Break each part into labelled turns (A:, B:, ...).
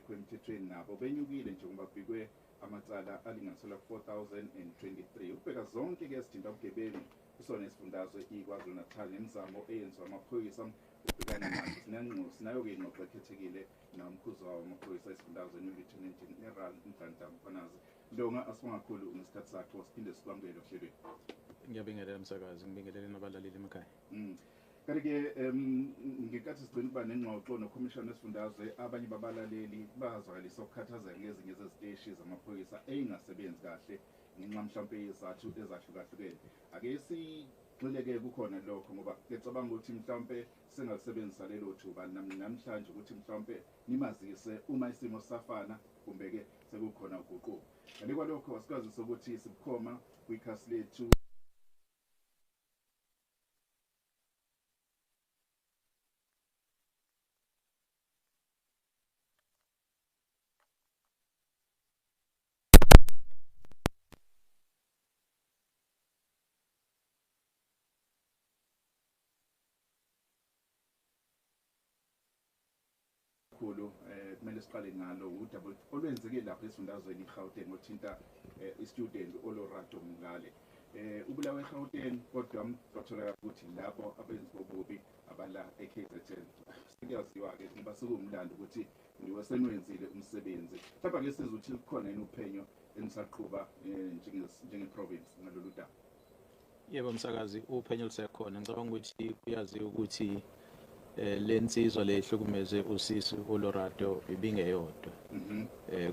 A: bengekho emthethweni nabo benyukile njengoba kubikwe amacala alinganiselwa 4023 ukubheka zonke ke izithinta ubugebengu kusona isifundazwe iKwaZulu Natal nemizamo eyenziwa amaphoyisa ukubhekana nazo sinayo ke ingxoxo ekhethekile nomkhuzi wawo amaphoyisa esifundazwe Lieutenant General Nhlanhla Mkhwanazi. Ndonga asibonga kakhulu ngesikhathi sakho siphinde sikwamukele ohlelweni.
B: Ngiyabingelela umsakazi, ngibingelele nabalaleli emakhaya.
A: Kanti-ke ngekathi sigcina ukuba nengxoxo nokhomishana wesifundazwe abanye babalaleli bazwakalisa ukukhathazeka ngezinye zeziteshi zamaphoyisa ey'ngasebenzi kahle ngenxa mhlawumpe yezathu ezahlukahlukene. Ake sigxile-ke kukhona lokho ngoba ngicabanga ukuthi mhlawumpe singalisebenzisa lelo thuba namhlanje ukuthi mhlawumpe nimazise uma isimo safana kumbe-ke sekukhona uguquko. Kanti kwalokho asikwazise ukuthi sibukhoma kwikhasi lethu khulu kumele siqale ngalo udaba olwenzeke lapha esifundazweni iGauteng othinta istudent Olorado Mngale. Ubulawa eGauteng kodwa kwatholakala ukuthi lapho abenzi bobubi abala eKZN. Sikuyaziwa-ke ngoba sekumlando ukuthi niwesenwenzile umsebenzi. Lapha ke sizothi likhona yini uphenyo enisaqhuba njenge-province ngalolu daba?
B: Yebo msakazi, uphenyo lusekhona. Ngicabanga ukuthi kuyaziwa ukuthi lensizwa lehlukumeze usisi Olorado ibingeyodwa.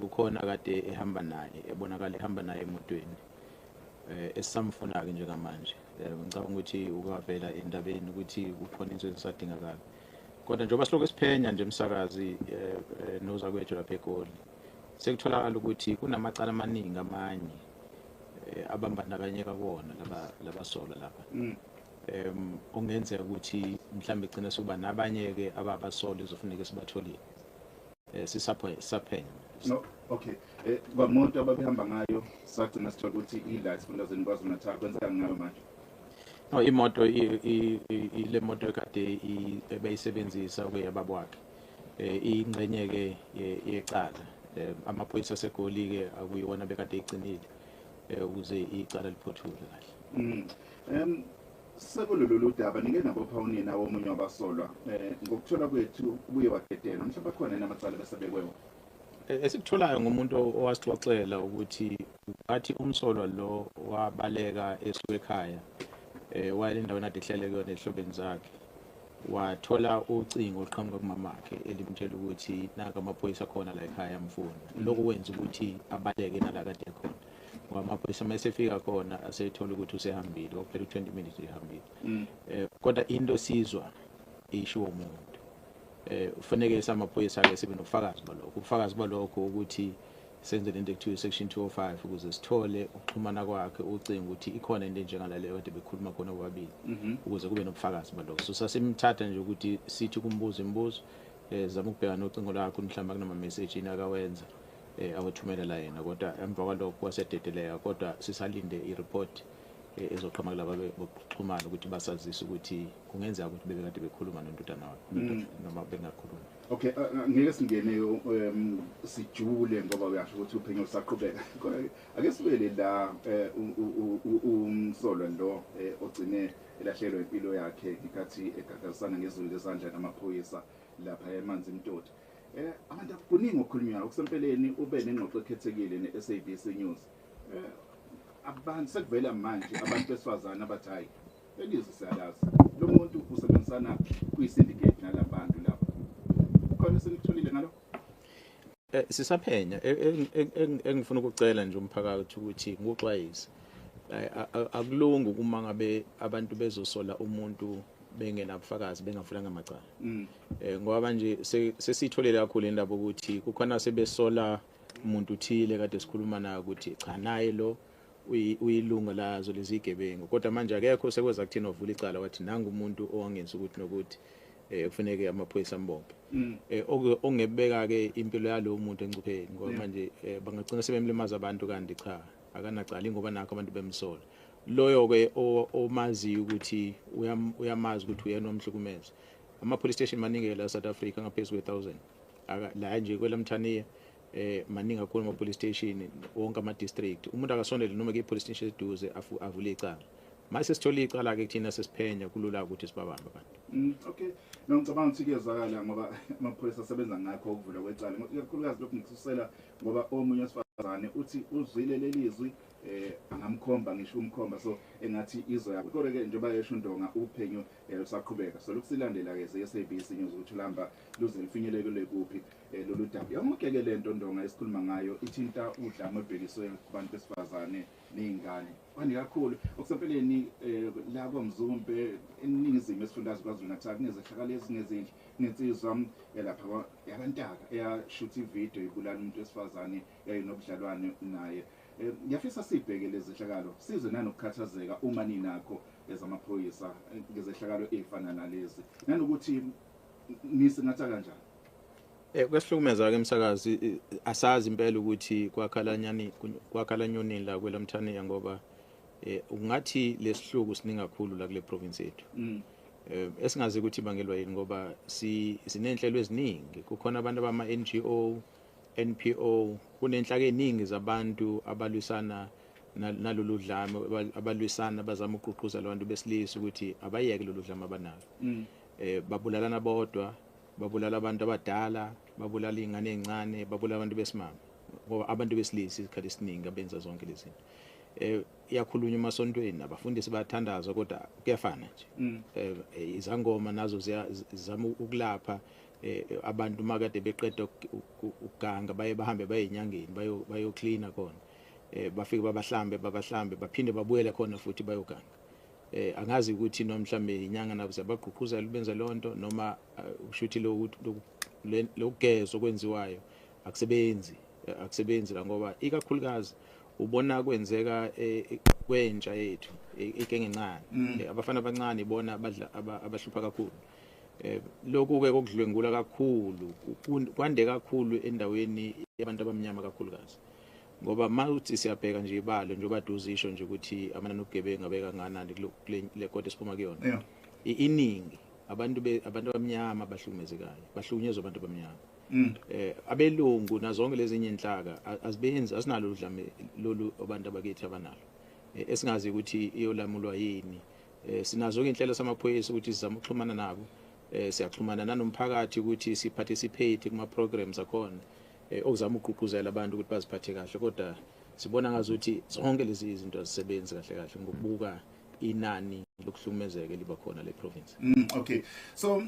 B: Kukhona kade ehamba naye, ebonakala ehamba naye emotweni. Esamfuna-ke njengamanje. Ngicabanga ukuthi ukavela endabeni ukuthi kukhona into ezisadingakala. Kodwa njengoba silokhu siphenya nje msakazi nozakwethu lapha eGoli, sekutholakala ukuthi kunamacala amaningi amanye abambandakanyeka kuwona labasola lapha. Ongenzeka ukuthi mhlambe igcina sokuba nabanye-ke ababasola ezofuneka sibatholile. Sisaphenya.
A: No, okay. Bamuntu ababehamba ngayo sagcina sithola ukuthi ila esifundazweni KwaZulu Natal kwenzeka ngayo manje.
B: No, imoto ile moto ekade ebeyisebenzisa kuyababa wakhe. Ingxenye-ke yecala. Amaphoyisa aseGoli-ke akuyona bekade igcinile ukuze icala liphothule kahle.
A: Sekulolu daba nike nabophawunini omunye wabasolwa ngokuthola kwethu kuye wagetela mhlawumbe khona namacala besebekwewo.
B: Esikutholayo ngomuntu owasixoxela ukuthi athi umsolwa lo wabaleka esuka ekhaya wayele endaweni ade ehlele kuyona ehlobeni zakhe wathola ucingo oluqhamuka kumamakhe elimtshela ukuthi naka amaphoyisa khona la ekhaya amfuna. Lokho kwenza ukuthi abaleke nala kade ekhona. Amaphoyisa masefika khona asethola ukuthi usehambile kwaphela 20 minutes ehambile. Kodwa into sizwa isho umuntu. Ufanele samaphoyisa ke sibe nofakazi balokho. Ubufakazi balokho ukuthi senze lento ekuthiwa section 205 ukuze sithole ukuxhumana kwakhe ucingo ukuthi ikhona into enjengalaleyo kade bekhuluma khona kwabili ukuze kube nobufakazi balokho. So sasimthatha nje ukuthi sithi kumbuza imibuzo zama ukubheka nocingo lakhe mhlawumbe kunama message inakawenza awethumela la yena kodwa emva kwalokho kwasededeleka kodwa sisalinde ireport ezoqhamuka laba bokuxhumana ukuthi basazise ukuthi kungenzeka ukuthi bebekade bekhuluma nontutana wakhe noma bengakhuluma.
A: Okay, ngeke singene sijule ngoba uyasho ukuthi uphenyo lusaqhubeka. Ake sibele la umsolwa lo ogcine elahlelwe impilo yakhe ngikathi egagasana ngezulu lezandla namaphoyisa lapha eManzi Mtoti. Abantu kuningi okukhulunywayo kusempeleni ube nengxoxo ekhethekile neSABC News. Abantu sekuvela manje abantu besifazana abathi hayi elizwe siyalazi lo muntu usebenzisana kwi-syndicate nalabantu lapha. Khona senitholile ngalo?
B: Sisaphenya engifuna ukucela nje umphakathi ukuthi ngokuxwayisa akulungi uma ngabe abantu bezosola umuntu bengenabufakazi bengafulanga amacala. Ngoba manje sesitholele kakhulu indaba ukuthi kukhona sebesola umuntu uthile kade sikhuluma naye ukuthi cha naye lo uyilunga lazo lezi igebengu kodwa manje akekho sekweza kuthina ovula icala wathi nanga umuntu owangenza ukuthi nokuthi kufanele amaphoyisa ambophe. Ongebeka ke impilo yalo muntu engcupheni ngoba manje bangagcina sebemlimaza abantu kanti cha akanacala ngoba nakho abantu bemsola. Loyo ke omazi ukuthi uyamazi ukuthi uyena omhlukumeza. Ama police station maningi la South Africa ngaphezulu kwe1000. la nje kwelamthaniya maningi kakhulu ama police station wonke ama district umuntu akasondele noma ke police station eduze avule icala mase sithola icala ke kuthina sesiphenya kulula ukuthi sibabambe abantu.
A: Okay, ngicabanga ukuthi kuyezwakala ngoba amaphoyisa asebenza ngakho ukuvula kwecala ikakhulukazi lokhu ngikususela ngoba omunye wesifazane uthi uzwile lelizwi angamkhomba ngisho umkhomba so engathi izo yakho kodwa ke njengoba yesho uNdonga uphenyo lusaqhubeka so lokusilandela ke ze-SABC News ukuthi ulamba luze lifinyelele kuphi lolu daba yamukeke lento Ndonga esikhuluma ngayo ithinta udlame obhekiswe kubantu besifazane nezingane kwani kakhulu okusempeleni la kwaMzumbe eningizimu esifundazwe KwaZulu-Natal kunezehlakalo ezingezinhle nensizwa lapha yakantaka eyashuthi ivideo ibulala umuntu wesifazane yayinobudlalwane naye. Ngiyafisa sibheke lezi zehlakalo sizwe nanokukhathazeka uma ninakho ezamaphoyisa ngezehlakalo ezifana nalezi nanokuthi nisingatha kanjani.
B: Kwesihlukumeza ke umsakazi asazi impela ukuthi kwakhala nyonini la kwelamthaniya ngoba ungathi lesihluku siningi kakhulu la kule province yethu. Esingazi ukuthi bangelwa yini ngoba sinenhlelo eziningi kukhona abantu abama NGO NPO kunenhlaka eziningi zabantu abalwisana nalolu dlame abalwisana bazama ukuqhuquzela abantu besilisa ukuthi abayeke lolu dlame abanalo. Babulalana bodwa babulala abantu abadala babulala izingane ezincane babulala abantu besimame ngoba abantu besilisa isikhathi esiningi abenza zonke lezi zinto. Iyakhulunywa emasontweni abafundisi bayathandaza kodwa kuyafana nje. Izangoma nazo zizama ukulapha abantu makade beqeda ukuganga bahambe baye enyangeni bayo cleaner khona bafike babahlambe baphinde babuyele khona futhi bayoganga. Angazi ukuthi noma mhlambe inyanga nabo ziyabagqugquzela benza lonto noma ushuthi lokugezo kwenziwayo akusebenzi la ngoba ikakhulukazi ubona kwenzeka kwentsha yethu igenge encane abafana abancane ibona abahlupha kakhulu. Lokhu ke kokudlwengula kakhulu kwande kakhulu endaweni yabantu abamnyama kakhulukazi ngoba mawuthi siyabheka nje ibalo njengoba duzisho nje ukuthi amanani obugebengu abeka kanganani le kodwa siphuma kuyona iningi abantu abamnyama bahlukumezekayo bahlukunyezwa abantu abamnyama. Abelungu nazonke lezi inhlaka azibenzi asinalo udlame lolu abantu abakithi abanalo esingazi ukuthi iyolamulwa yini. Sinazo ke inhlelo samaphoyisa ukuthi sizama ukuxhumana nabo siyaxhumana nanomphakathi ukuthi siparticipate kuma programs akhona okuzama ukuqhuquzela abantu ukuthi baziphathe kahle kodwa sibona ngazuthi zonke lezi izinto azisebenzi kahle ngokubuka inani lokuhlukumezeka liba khona le province.
A: Okay, so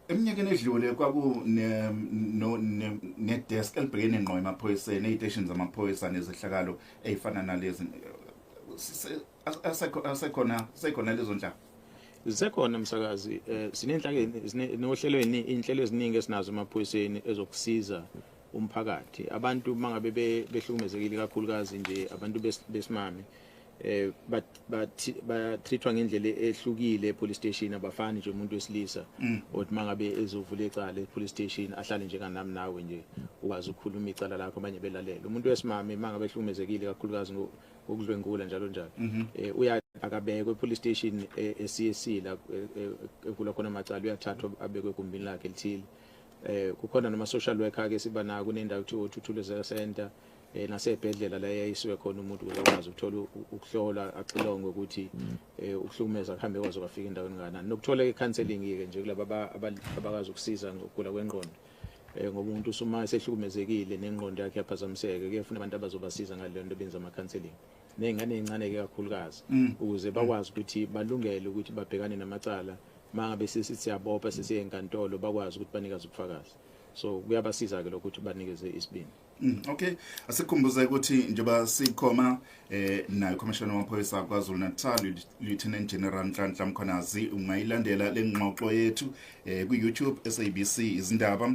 A: eminyakeni edlule kwaku ne desk elibhekene ngqo emaphoyiseni nezitations zamaphoyisa nezehlakalo ezifana nalezi asekhona lezo nhlaka.
B: Zisekhona umsakazi sinenhlaka nohlelweni inhlelo eziningi esinazo emaphoyiseni ezokusiza umphakathi abantu mangabe behlukumezekile kakhulukazi nje abantu besimame treatwa ngendlela ehlukile police station abafani nje umuntu wesilisa othi mangabe ezovula icala police station ahlale nje kanami nawe nje ukwazi ukukhuluma icala lakho abanye belalela. Umuntu wesimame mangabe ehlukumezekile kakhulukazi ngokudlwengula njalo uya akabekwe police station eCSC la ekula khona amacala uyathathwa abekwe egumbini lakhe elithile. Kukhona noma social worker ke siba nako kunendawo kuthiwa Thuthulezeka Center nasebhedlela la yayisiwe khona umuntu ukwazi ukuthola ukuhlola axilongwe ukuthi ukuhlukumeza kuhambe kwazo kwafika endaweni kanani nokuthola icounseling ke nje kulabo abakazi ukusiza ngokugula kwengqondo ngoba umuntu usuma sehlukumezekile nengqondo yakhe yaphazamiseke kuyefuna abantu abazobasiza ngale nto benza ama counseling nezingane ezincane ke kakhulukazi ukuze bakwazi ukuthi balungele ukuthi babhekane namacala mangabe siyabopha sisiye enkantolo bakwazi ukuthi banikeze ubufakazi so kuyabasiza ke lokuthi banikeze isibini.
A: Okay, asikhumbuze ukuthi njengoba sikhoma nayo Commissioner wamaphoyisa KwaZulu-Natal Lieutenant General Nhlanhla Mkhwanazi ungayilandela lengxoxo yethu ku YouTube SABC izindaba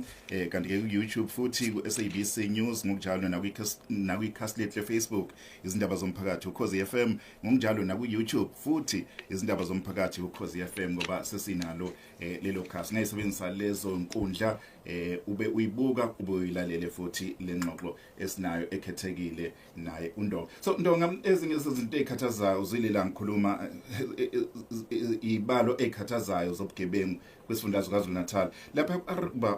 A: kanti ke ku YouTube futhi ku SABC News ngokunjalo na ku Castle Facebook izindaba zomphakathi uKhozi FM ngokunjalo na ku YouTube futhi izindaba zomphakathi uKhozi FM ngoba sesinalo lelo cast ngayisebenzisa lezo nkundla ube uyibuka ube uyilalele futhi lengxoxo esinayo ekhethekile naye uNdonga. So Ndonga ezinye izinto ezikhathazayo uzilila ngikhuluma ibalo ekhathazayo zobugebengu kwesifundazwe KwaZulu-Natal lapha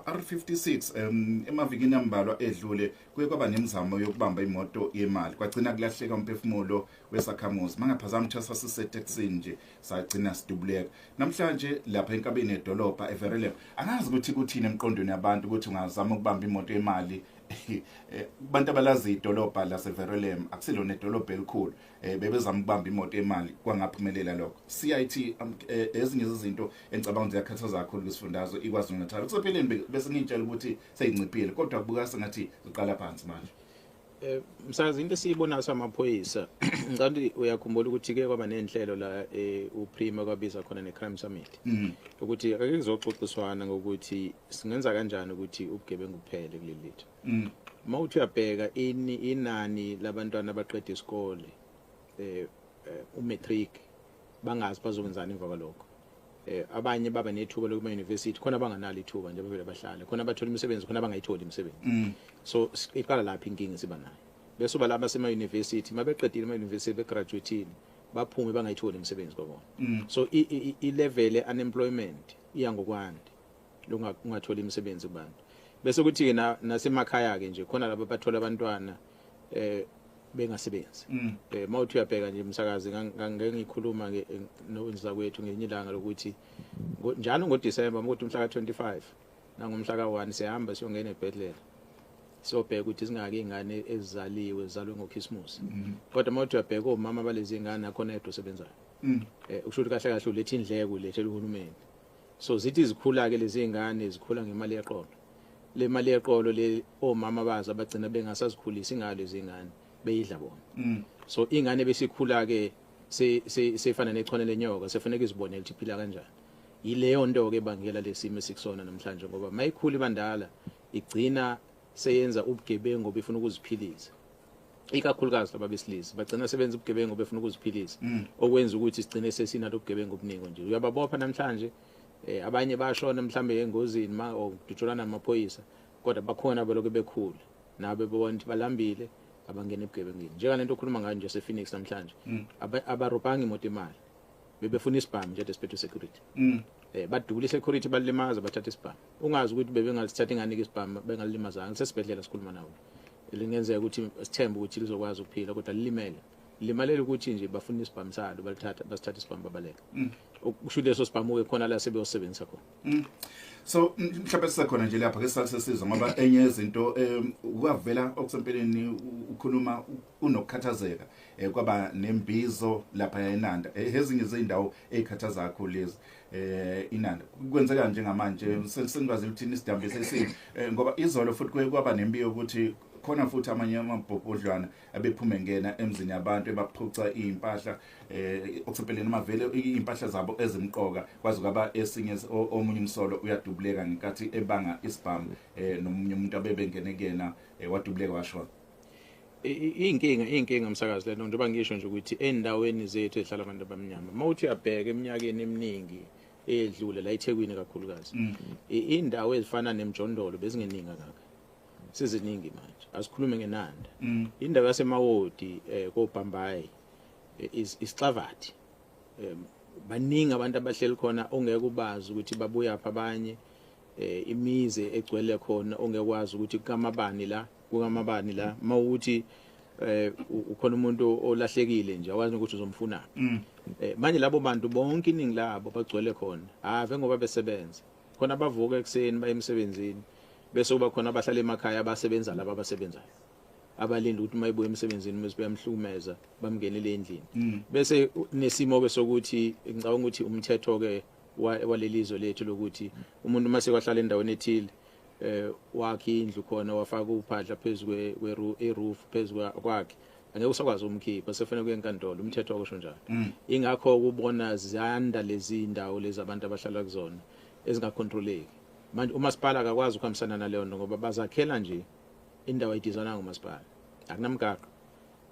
A: R56 emavikini ambalwa edlule kuye kwaba nemizamo yokubamba imoto yemali kwagcina kulahleka umphefumulo wesakhamuzi mangaphazama ukuthi sasiseTexini nje sagcina sidubuleka namhlanje lapha enkabeni edolobha eVerulam angazi ukuthi kuthini emqondweni yabantu ukuthi ungazama ukubamba imoto yemali abantu abalazi idolobha laseVerulam akusilona idolobha elikhulu bebezama ukubamba imoto yemali kwangaphumelela lokho CIT ezinye izinto engicabanga ziyakhathaza kakhulu kwesifundazwe iKwaZulu-Natal kusepheleni bese ngitshela ukuthi seyinciphile kodwa kubuka sengathi uqala phansi manje
B: msakazi into esiyibona samaphoyisa ngicabanga uyakhumbula ukuthi ke kwaba nenhlelo la uPrima kwabiza khona neCrime Summit ukuthi ake kuzoxoxiswana ngokuthi singenza kanjani ukuthi ubugebengu kuphele kuleli lethu mawuthi uyabheka inani labantwana abaqeda isikole umatric bangazi bazokwenzana emva kwalokho abanye baba nethuba lokuma university khona banganalo ithuba nje bavele bahlale khona bathola imisebenzi khona bangayitholi imisebenzi so iqala lapha inkinga siba nayo bese uba laba sema university mabeqedile ama university begraduateile baphume bangayitholi imisebenzi kwabona so I level unemployment iya ngokwandi ungatholi imisebenzi kubantu bese kuthi nasemakhaya ke nje khona laba bathola abantwana bengasebenzi mawuthi uyabheka nje umsakazi ngeke ngikhuluma ke nowenza kwethu ngenye ilanga lokuthi njalo ngoDisemba ukuthi umhla ka25 nangomhla ka1 siyahamba siyongena eBethlehem sobheka ukuthi singake ingane ezizaliwe zalwe ngoChristmas kodwa mawuthi uyabheka omama balezi ingane akhona edwa osebenzayo ukusho ukuthi kahle kahle ulethe indleko lethela uhulumeni so zithi zikhula ke lezi ingane zikhula ngemali yeqolo le mali yeqolo le omama bazo abagcina bengasazikhulisa ingalo zingane beyidla bona so ingane besikhula ke sefana nechone lenyoka sefanele izibonele ukuthi iphila kanjani yileyo nto ke bangela lesimo esikusona namhlanje ngoba mayikhula ibandala igcina seyenza ubugebengu befuna ukuziphilisa ikakhulukazi laba besilisa bagcina sebenza ubugebengu befuna ukuziphilisa okwenza ukuthi sigcine sesinalo ubugebengu obuningi nje uyababopha namhlanje abanye bashona mhlambe engozini okudutshulana namaphoyisa kodwa bakhona baloko bekhulu nabe bebona balambile abangena ebugebengini njengalento okhuluma ngayo nje sePhoenix namhlanje abarubhanga imoto imali bebefuna isibhamu nje desiphethe security badubula security balimaza bathatha isibhamu ungazi ukuthi bebengalisithatha inganike isibhamu bengalimazanga sesibhedlela sikhuluma nawo lingenzeka ukuthi sithemba ukuthi lizokwazi ukuphila kodwa limalele ukuthi nje bafuna isibhamu salo basithatha isibhamu babaleka ukusho leso sibhamu ke khona la sebeyosebenzisa khona
A: so mhlawumbe sisekhona nje lapha ke sisizwa ngoba enye izinto ukuvela okusempeleni ukhuluma unokukhathazeka kwaba nembizo lapha eNanda ezinye izindawo ezikhathaza kakhulu lezi iNanda kwenzeka njengamanje sengikwazi ukuthi isidambe sesini ngoba izolo futhi kwaba nembiyo ukuthi khona futhi amanye amabhobhodlwana abephume ngena emzini yabantu ebaphuca impahla okusempeleni amavele impahla zabo ezimqoka kwazi kwaba esinye omunye umsolo uyadubuleka ngenkathi ebanga isibhamu nomunye umuntu abebengenekena wadubuleka washona
B: inkinga umsakazi lento njengoba ngisho nje ukuthi endaweni zethu ehlala abantu abamnyama mawuthi uyabheka eminyakeni eminingi edlule la eThekwini kakhulukazi indawo ezifana nemjondolo bezingeningi kaka siziningi manje asikhulume ngeNanda indawo yasemawodi koBhambayi isixavathi baningi abantu abahleli khona ongeke ubazi ukuthi babuya apha abanye imize egcwele khona ongekwazi ukuthi kukamabani la mawuthi ukhona umuntu olahlekile nje awazi ukuthi uzomfuna manje labo bantu bonke iningi labo bagcwele khona ave ngoba besebenza khona bavuka ekseni baye emsebenzini bese kuba khona abahlala emakhaya abasebenza laba abasebenzayo abalinda ukuthi mayibuye emsebenzini mase bayamhlumeza bamngenele endlini bese nesimo ke sokuthi ngicabanga ukuthi umthetho ke walelizwe lethu lokuthi umuntu mase kwahlala endaweni ethile wakhe indlu khona wafaka uphahla phezulu kweroof phezulu kwakhe angeke usakwazi umkhipha sefanele kuye enkantolo umthetho okusho njalo ingakho kubona ziyanda lezi indawo lezi abantu abahlala kuzona ezingakontroleki manje umasipala akakwazi ukuhambisana naleyo nto ngoba bazakhela nje indawo ayidizana ngumasipala akunamgaqo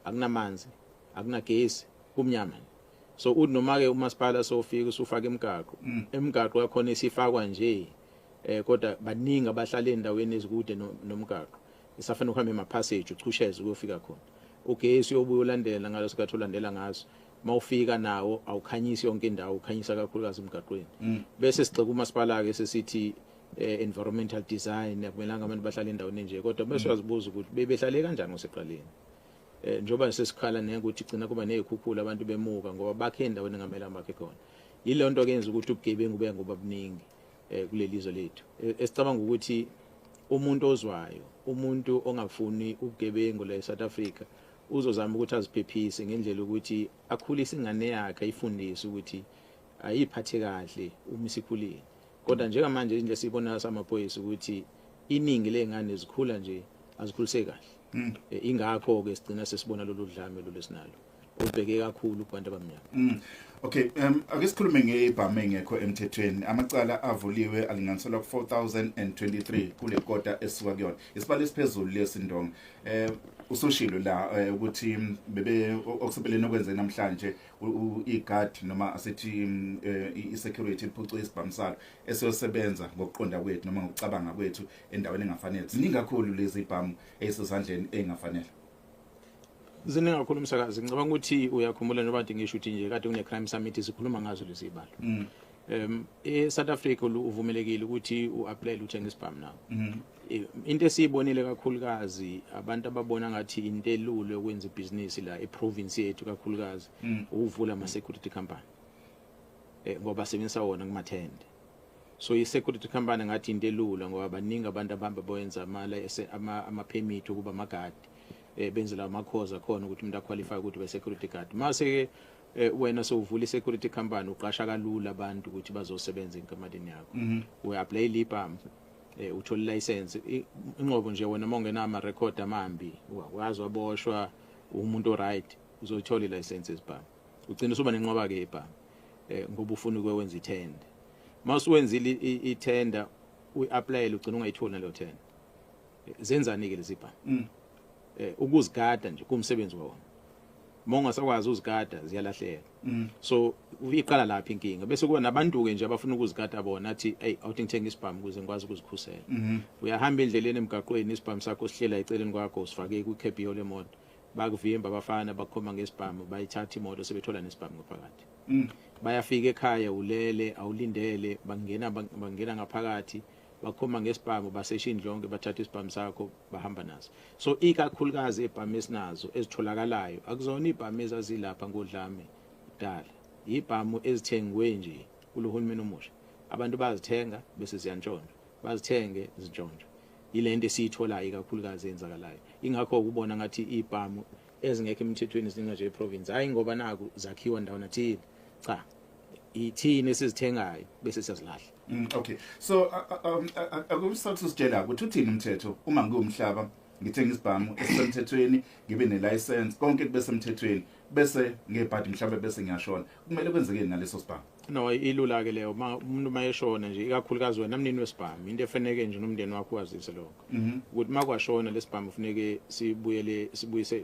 B: akunamanzi akunagesi kumnyama so uthi noma ke umasipala sofika usufaka emgaqo yakhona isifakwa nje kodwa baningi abahlala endaweni ezikude nomgaqo isafanele ukuhamba emapassage uchusheze ukufika khona ugesi uyobuya ulandela ngalo sikhathi ulandela ngaso mawufika nawo awukhanyisi yonke indawo ukhanyisa kakhulukazi emgaqweni bese sigcika umasipala ke sesithi environmental design akumelanga abantu bahlale endaweni nje kodwa bese uyazibuza ukuthi bebehlale kanjani ngoseqaleni njoba sesikhala ukuthi gcina kuba nezikhukhula abantu bemuka ngoba bakhe endaweni engamela bakhe khona yile nto ke yenza ukuthi ubugebengu bube ngoba buningi kulelizwe lethu esicabanga ukuthi umuntu ozwayo umuntu ongafuni ubugebengu la eSouth Africa uzozama ukuthi aziphephise ngendlela ukuthi akhulise ingane yakhe ayifundise ukuthi ayiphathe kahle uma isikhulile kodwa njengamanje nje sibona samaphoyisa ukuthi iningi lengane zikhula nje azikhulise kahle ingakho ke sigcina sesibona lolu dlame lolesinalo ubheke kakhulu kubantu abamnyama
A: Okay, ake sikhulume ngebhamu engekho emthethweni. Amacala avuliwe alinganiselwa ku 4023 kule kota esuka kuyona. Isibalo esiphezulu lesindonga. Usushilo la ukuthi bebe okusebeleni okwenze namhlanje iGuard noma asithi iSecurity iphucwe isibhamu salo esiyosebenza ngokuqonda kwethu noma ngokucabanga kwethu endaweni engafanele. Ziningi kakhulu lezi ibhamu ezisezandleni engafanele.
B: Ziningi kakhulu umsakazi ngicabanga ukuthi uyakhumbula njengoba ngisho ukuthi nje kade kune crime summit sikhuluma ngazo lezi ibalo eSouth Africa uvumelekile ukuthi uapply uthenga isibhamu nawo into esiyibonile kakhulukazi abantu ababona ngathi into elule ukwenza ibusiness la eprovince yethu kakhulukazi ukuvula ama security company ngoba sebenzisa wona kumathende so i-security company ngathi into elula ngoba baningi abantu abahamba boyenza ama permit ukuba amagadi benzela amakhoza khona ukuthi umuntu aqualify ukuthi be-security guard mase wena sowuvula i-security company uqasha kalula abantu ukuthi bazosebenza enkampani yakho uyapply libhamu uthola license inqobo nje wena mongena ama record amambi wazi waboshwa umuntu right uzothola i-license esibhamu ugcina usuba nenqoba ke ibhamu ngoba ufuna ukwenza i-tender mase wenzile i-tender uapply ugcina ungayithola leyo tender zenzani ke lezi bhamu ukuzigada nje kumsebenzi wona mongasakwazi uzigada ziyalahleka so uyiqala lapha inkinga bese kuba nabantu ke nje abafuna ukuzigada bona athi hey awuthi ngithenga isibhamu ukuze ngikwazi ukuzikhusela uyahamba endleleni emgaqweni isibhamu sakho sihlela eceleni kwakho usifake ku-cabio lemoto bakuvimba abafana bakhoma ngesibhamu bayithatha imoto sebethola nesibhamu ngaphakathi bayafika ekhaya ulele awulindele bangena ngaphakathi bakhoma ngesibhamu basesha indlonke bathatha isibhamu sakho bahamba naso so ikakhulukazi ibhamu esinazo ezitholakalayo akuzona ibhamu ezazilapha ngodlame kudala ibhamu ezithengwe nje kulohulumeni omusha abantu bazithenga bese ziyantshontsha bazithenge zintshontsha ile nto esiyithola ikakhulukazi enzakalayo ingakho ukubona ngathi ibhamu ezingekho emthethweni zininga nje eprovince hayi ngoba naku zakhiwa ndawo nathini cha ithini esizithengayo bese siyazilahla
A: Okay, so akusathu ukuthi uthini umthetho uma ngiyumhlaba ngithenga isibhamu esisemthethweni ngibe nelicense konke kube semthethweni bese ngebhadi mhlawumbe bese ngiyashona kumele kwenzekeni ngaleso sibhamu
B: no ilula ke leyo umuntu mayeshona nje ikakhulukazi wena namnini wesibhamu into efaneke nje nomndeni wakho wazise lokho ukuthi makwashona lesibhamu ufuneke sibuyise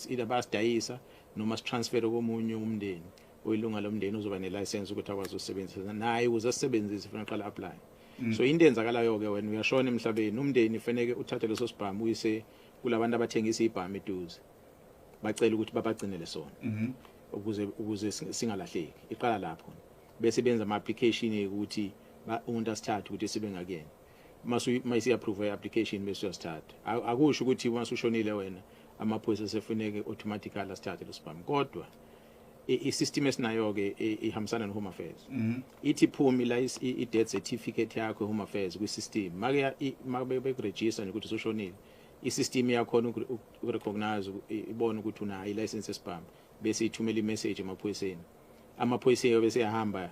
B: ida basidayisa noma sitransfer komunye umndeni oyilunga lomndeni uzoba nelicense ukuthi akwazi ukusebenzisa naye ukuze asebenzise ufuna uqala apply so into enzakalayo ke wena uyashona emhlabeni umndeni ufaneke uthathe leso sibhamu uyise kulabantu abathengisa ibhamu eduze bacela ukuthi babagcinele sona ukuze singalahleki iqala lapho bese benza ama application ukuthi umuntu asithathe ukuthi sibe ngakuyena mase approve application bese uyasithatha akusho ukuthi once ushonile wena amaphoyisa sefuneke automatically asithathe lo sibhamu kodwa i-system esinayo ke ihambisana no Home Affairs ithi phumi la i-death certificate yakho Home Affairs kwi-system make bekuregister ukuthi usushonile i-system yakho ukurecognize ibona ukuthi unayo i-license esibhamu bese ithumela i-message amaphoyisa bese ahamba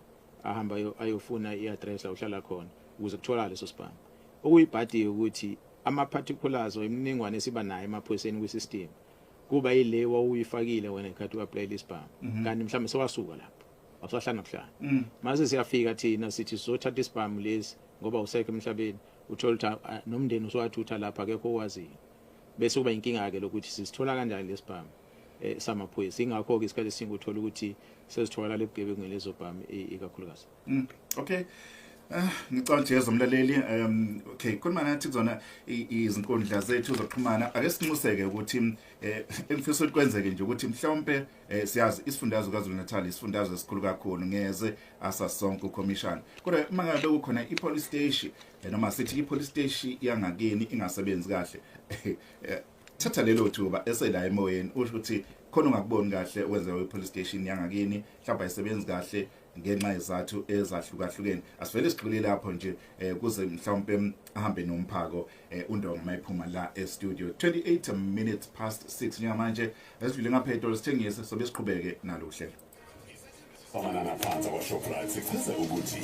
B: ayofuna i-address la uhlala khona ukuze kutholakale leso sibhamu okuyibhadi ukuthi ama-particulars or imininingwane esiba nayo emaphoyiseni kwi-system kuba ile wawuyifakile wena ikhathi uapply lesibhamu kanti mhlawumbe sewasuka lapho awusahlala kuhlala mase siyafika thina sithi sizothatha isibhamu lesi ngoba usekho emhlabeni uthola ukuthi nomndeni usowathutha lapha akekho owaziyo bese kuba inkinga ke lokuthi sisithola kanjani lesibhamu samaphoyisa ingakho ke isikhathi esingu uthola ukuthi sesithola lebugebengu lezo bhamu ikakhulukazi
A: Okay Ngicabanga nje ezomlaleli okay khona nathi kuzona izinkundla zethu zokuxhumana ake sinxuseke ukuthi engifisa ukwenzeke nje ukuthi mhlawumbe siyazi isifundazwe KwaZulu-Natal isifundazwe esikhulu kakhulu ngeze asasonke ucommission kodwa mangabe kukhona ipolice station noma sithi ipolice station yangakini ingasebenzi kahle thatha lelo thuba esela emoyeni usho ukuthi khona ungakuboni kahle wenza ipolice station yangakini mhlawumbe ayisebenzi kahle ngenxa yezathu ezahlukahlukene asivele sigxile lapho nje kuze mhlawumbe ahambe nomphako uNdonga mayiphuma la e-studio 28 minutes past 6 njengamanje esidlule ngaphetho sithengise sobe siqhubeke nalo uhlelo
C: Samana naphansi kwa Shoprite sichaza ukuthi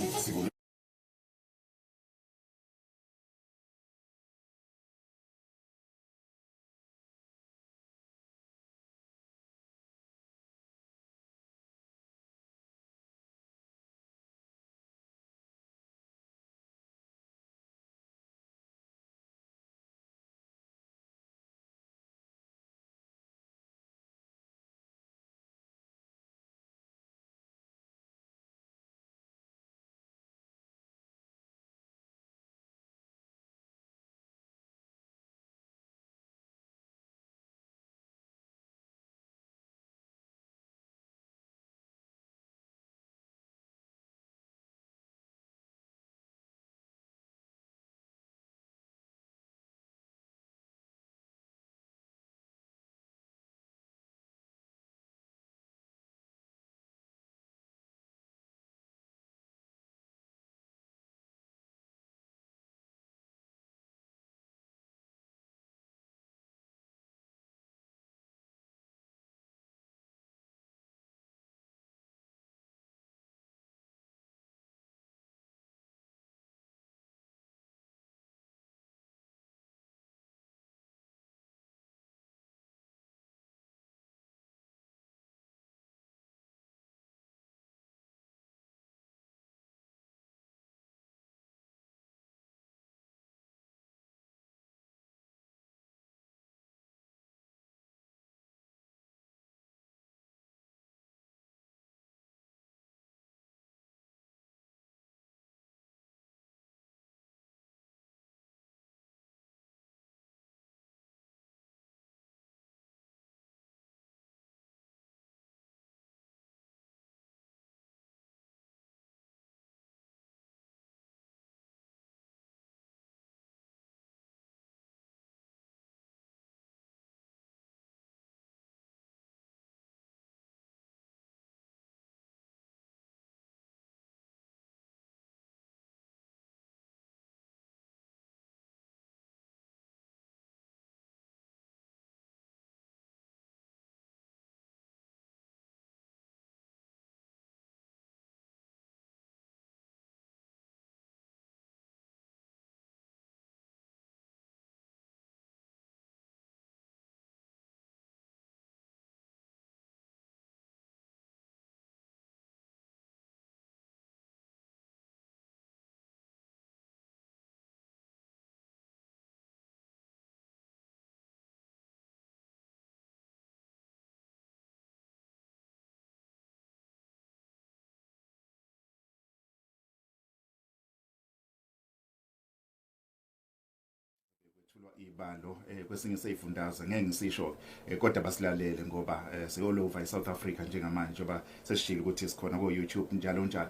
A: ibalo kwesinye seyifundazwe ngeke ngisisho kodwa basilalele ngoba siyolo over eSouth Africa njengamanje njoba sesishilo ukuthi sikhona ku YouTube njalo njalo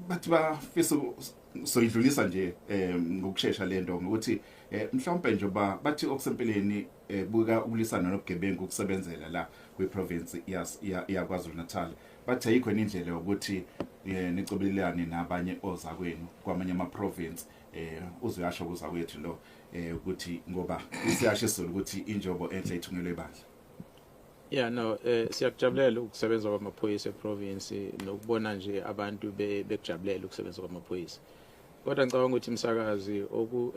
A: bathi bafisa soyidlulisa nje ngokusheshsha lento ngokuthi mhlawumbe njoba bathi okusempeleni buka ukulisana nobugebengu ukusebenzela la kwiprovince ya KwaZulu-Natal bathi ayikho indlela yokuthi nicobelelane nabanye ozakwenu kwamanye ama-province uzuyasho kuza kwethu lo ukuthi ngoba isiyasho esizolo ukuthi injobo enhle ithungelwe bandla.
B: Yeah no siyakujabulela ukusebenza kwamaphoyisa eprovince nokubona nje abantu bekujabulela ukusebenza kwamaphoyisa. Kodwa ngicabanga ukuthi umsakazi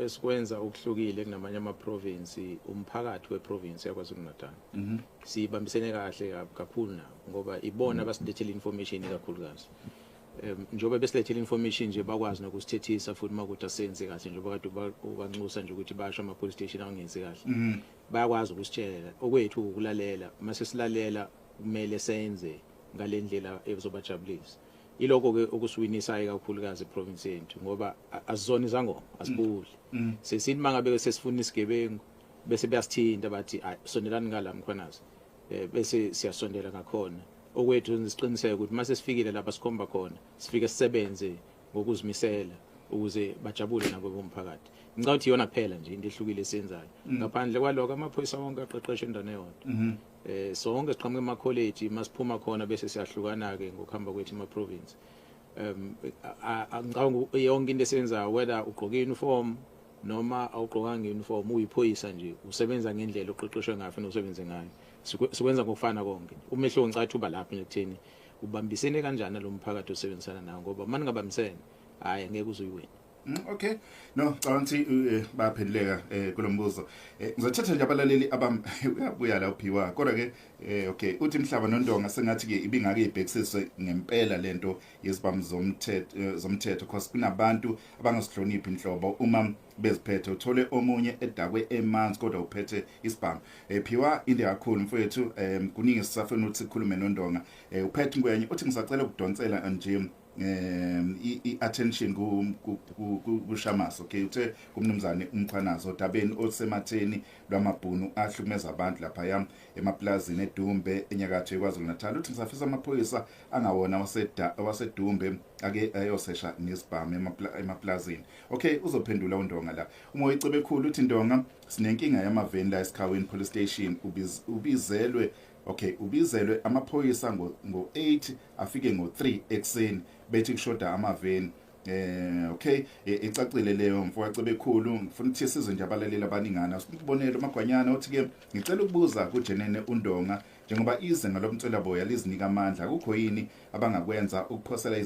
B: esikwenza ukuhlukile kunamanye ama-province umphakathi weprovince yaKwaZulu-Natal. Sibambisene kahle kakhulu nabo ngoba ibona abasilethela information kakhulukazi. Njoba besilethela information nje bakwazi nokusithethisa futhi makuthi asenze kahle njoba kade ubanxusa nje ukuthi basho ama-police station angenzi kahle. Bayakwazi ukusitshela okwethu ukulalela mase silalela kumele senze ngalendlela ezobajabulisa. iloko ke okusiwinisayo kakhulukazi eprovince yethu ngoba azizona izangoma asibuli sesithi mangabe sesifuna isigebengu bese bayasithinta bathi sondelani ngala mkhwanazi bese siyasondela ngakhona okwethu nisiqiniseke ukuthi mase sifikile lapha sikhomba khona sifike sisebenze ngokuzimisela ukuze bajabule nabo bomphakathi ngicabanga ukuthi iyona kuphela nje into ehlukile esenzayo ngaphandle kwaloko amaphoyisa wonke aqeqeshwe endaweni eyodwa sonke siqhamuka ema-college masiphuma khona bese siyahlukana-ke ngokuhamba kwethu ema-province ngicabanga yonke into esenzayo whether ugqoke i-uniform noma awugqokanga i-uniform uyiphoyisa nje usebenza ngendlela oqeqeshwe ngayo fanele usebenze ngayo sikwenza ngokufana konke umehluko ngicabanga uba lapho nje kutheni ubambisene kanjani nalo mphakathi osebenzisana nawo ngoba manje ngabambisene hayi angeke uzuyiwina.
A: Okay, no can't baphenduleka kulombuzo ngizothatha nje abalaleli uyabuya la uphiwa kodwa ke okay uthi Mhlaba noNdonga sengathi ke ibingake ibhekisiswe ngempela lento yezibhamu zomthetho because kunabantu abangasihloniphi inhlobo uma beziphethe uthole omunye edakwe emanzi kodwa uphethe isibhamu phiwa inde kakhulu mfowethu kuningi sisafuna ukuthi sikhulume noNdonga uphethe ngwenye uthi ngisacela ukudonsela nje i-attention kuShamas okay uthe kumnumzane umkhwanazi odabeni osematheni lwamabhunu ahlukumeza abantu lapha emaplazini eDumbe enyakatho eKwaZulu Natal uthi ngisafisa amaphoyisa angawona wasedumbe ake ayosesha nesibhamu emaplazini okay uzophendula uNdonga la uma uyicebe ekhulu uthi Ndonga sinenkinga yamaveni la eSikhaweni police station ubizelwe amaphoyisa ngo8 afike ngo3 ekseni bethi kushoda amaveni okay icacile leyo mfowacebe ekhulu ngifuna ukuthi sizwe nje abalaleli abaningana sikubonela uMagwanyana uthi ke ngicela ukubuza kuJenene uNdonga njengoba izinga lomtholaboya lizinika amandla akukho yini abangakwenza ukuphosela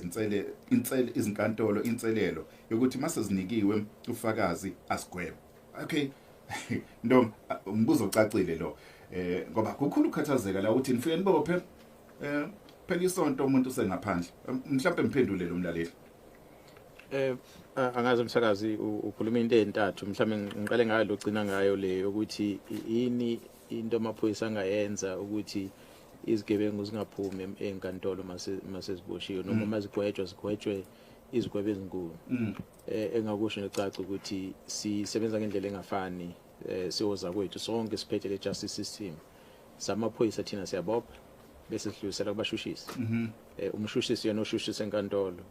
A: izinkantolo inselelo yokuthi mase zinikiwe ufakazi asigwebe okay Ndonga umbuzo ucacile lo ngoba kukhulu ukhathazeka la uthi nifike nibophe phela isonto umuntu sengaphandle mhlawumbe ngiphendule lo mlaleli
B: angazi umsakazi ukhuluma into ezintathu mhlawumbe ngiqale ngayo logcina ngayo le ukuthi yini into amaphoyisa angayenza ukuthi izigebengu zingaphumi enkantolo mase ziboshiwe noma mazigwetshwe izigwebe ezinkulu engakusho necaca ukuthi sisebenza ngendlela engafani siyoza kwethu sonke siphethe le justice system samaphoyisa thina siyabopha bese sidlulisela kubashushisi umshushisi yena oshushisa enkantolo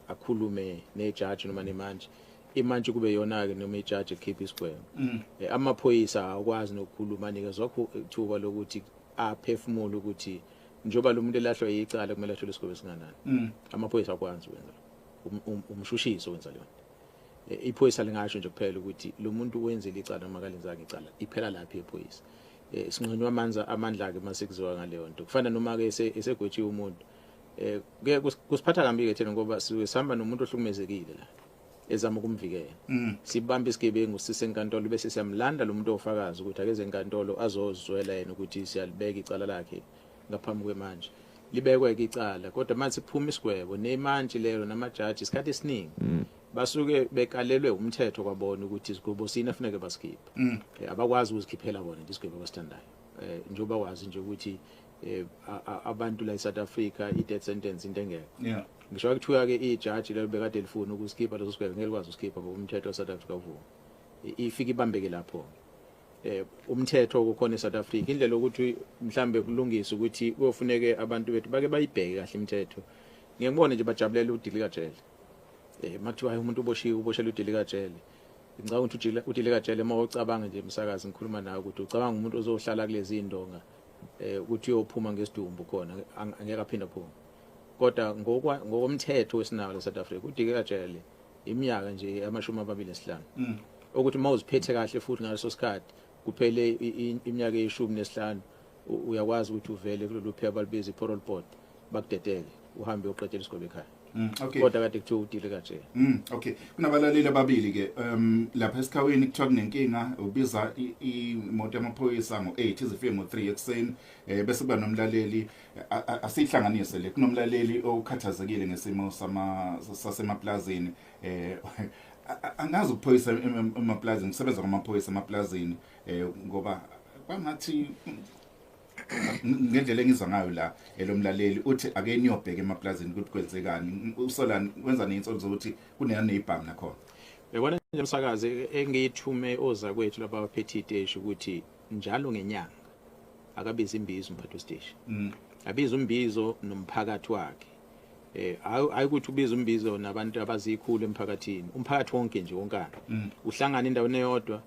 B: akhulume nejudge noma nemanje imanje kube yona ke noma ijudge ekhipha isigwebo amaphoyisa akwazi nokukhuluma nika zwakho ithuba lokuthi aphefumule ukuthi njoba lo muntu elahlwa yicala kumele athole isigwebo singanani amaphoyisa akwazi ukwenza umshushisi wenza leyo iphoyisa lingasho nje kuphela ukuthi lo muntu wenzile icala noma kalenzanga icala iphela lapha ephoyisa sinqonywa amandla ke mase kuziwa ngaleyo nto kufana noma ke esegwetshiwe umuntu ke kusiphatha kambi ke thina ngoba sihamba nomuntu ohlukumezekile la ezama ukumvikela sibamba isigebengu sisenkantolo bese siyamlanda lo muntu ofakazi ukuthi akeze enkantolo azozwela yena ukuthi siyalibeka icala lakhe ngaphambi kwemanje libekwe ke icala kodwa manje siphuma isigwebo nemanje lelo namajaji isikhathi esiningi basuke bekalelwe umthetho kwabona ukuthi isigwebo sina kufanele basikhiphe abakwazi ukuzikhiphela bona isigwebo abasithandayo njengoba wazi nje ukuthi abantu la eSouth Africa i-death sentence into engekho ngisho ukuthiwa ke ijaji lelo bekade lifuna ukusikhipha leso sigwebo ngeke kwazi usikhipha ngoba umthetho waSouth Africa uvuma ifika ibambeke lapho umthetho okhona eSouth Africa indlela ukuthi mhlambe kulungisa ukuthi kuyofuneke abantu bethu bake bayibheke kahle imithetho ngiyengibone nje bajabulela udilika jele makuthiwa hayi umuntu uboshela udilika jele ngicabanga ukuthi udilika jele mawucabanga nje umsakazi ngikhuluma nawe ukuthi ucabanga umuntu ozohlala kulezi indonga ukuthi uyophuma ngesidumbu khona angeke aphinda phuma kodwa ngokomthetho wesinawo leSouth Africa udilika jele iminyaka nje ama-25 ukuthi mawuziphethe kahle futhi ngaleso sikhathi kuphele iminyaka e15 uyakwazi ukuthi uvele kulolu phepha balibiza i-parole board bakudedele uhambe uyoqedela isigwebo ekhaya
A: okay
B: kodwa kade kuthiwa udilika jele
A: okay kunabalaleli ababili ke lapha esikhaweni kuthiwa kunenkinga ubiza imoto yamaphoyisa ngo8 izifike ngo3 ekseni bese kuba nomlaleli asihlanganise le kunomlaleli okhathazekile ngesimo sasemaplazini angazi ukuphoyisa emaplazini kusebenza kwamaphoyisa emaplazini ngoba kwangathi ngendlela engizwa ngayo la elomlaleli uthi ake niyobheka emaplazini ukuthi kwenzekani usolani wenza neinsolo zokuthi kuneyibhamu nakhona
B: Yabona nje umsakazi engiyithume oza kwethu lapha abaphethe iteshi ukuthi njalo ngenyanga akabiza imbizo umphathi westeshi abiza umbizo nomphakathi wakhe ayikuthi ubiza umbizo nabantu abazikhulu emphakathini umphakathi wonke nje wonkana uhlangana endaweni eyodwa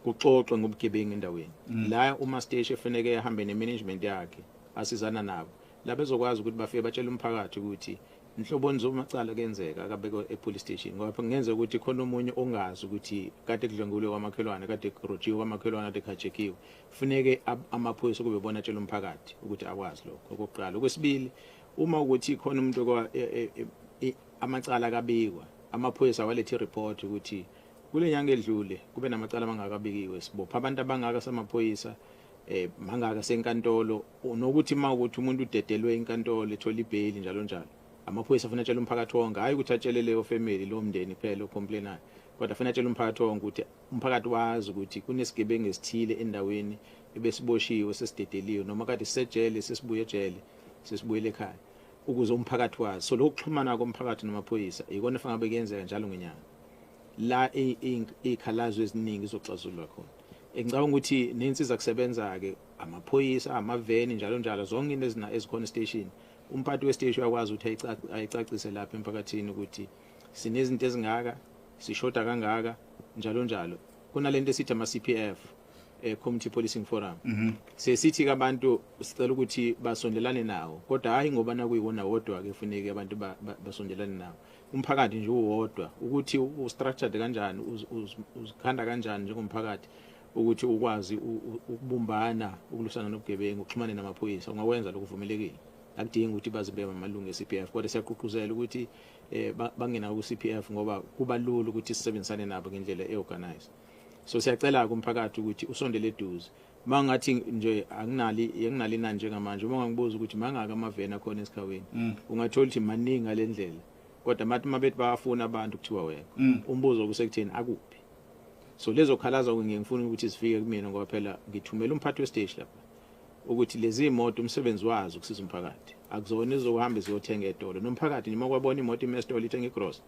B: kuxoxwe ngobugebengu endaweni la uma stage efanele ehambe nemanagement yakhe asizana nabo la bezokwazi ukuthi bafike batshele umphakathi ukuthi inhloboni zomacala kenzeka akabekwe epolice station ngoba kungenza ukuthi khona umunye ongazi ukuthi kade kudlengulwe kwamakhelwane kade kurojiwe kwamakhelwane kade khajekiwe kufanele amaphoyisa kube bona tshela umphakathi ukuthi akwazi lokho okokuqala okwesibili uma ukuthi khona umuntu amacala kabikwa amaphoyisa walethe report ukuthi kule nyanga edlule kube namacala amangakabikiwe sibopha abantu abangaka samaphoyisa mangaka senkantolo nokuthi mawukuthi umuntu udedelwe inkantolo ethola ibail njalo njalo amaphoyisa afuna atshela umphakathi wonke hayi ukuthi atshele leyo family lo mndeni phela ocomplainayo kodwa afuna atshela umphakathi wonke ukuthi umphakathi wazi ukuthi kunesigebengu esithile endaweni ebesiboshiwe sesidedeliwe noma kade sisejele sesibuye ejele sesibuyele ekhaya ukuze umphakathi wazi so lokuxhumana komphakathi namaphoyisa ikona fanele bekenzeka njalo ngenyanga la ikhalazo eziningi zoxazululwa khona ngicabanga ukuthi nensiza kusebenza ke amaphoyisa amaveni njalo njalo zonke into ezikhona station umphathi westation uyakwazi ukuthi ayicacise lapha emphakathini ukuthi sinezinto ezingaka sishoda kangaka njalo njalo kunalento esithi ama CPF Community Policing Forum sesithi abantu sicela ukuthi basondelane nawo kodwa hayi ngoba nakuyiwona wodwa ke kufanele abantu basondelane nawo umphakathi nje uwodwa ukuthi ustructured kanjani uzikhanda kanjani njengomphakathi ukuthi ukwazi ukubumbana ukulwisana nobugebengu uxhumane namaphoyisa ungakwenza lokuvumelekile akudingi ukuthi bazibeke amalungu eCPF kodwa siyaqhuquzela ukuthi bangena ku CPF ngoba kuba lula ukuthi sisebenzisane nabo ngendlela eorganized so siyacela kumphakathi ukuthi usondele eduze mangathi nje anginali nani njengamanje uma ngibuza ukuthi mangaka amavena khona esikhaweni ungathola ukuthi maningi ngalendlela kodwa mathi mabethi bayafuna abantu kuthiwa wena umbuzo kusekutheni akuphi so lezo khalaza ngifuna ukuthi sifike kumina ngoba phela ngithumela umphathi westage lapha ukuthi lezi imoto umsebenzi wazo ukusiza umphakathi akuzona izohamba ziyothenga etolo nomphakathi nima kwabona imoto imestolo ithenga igross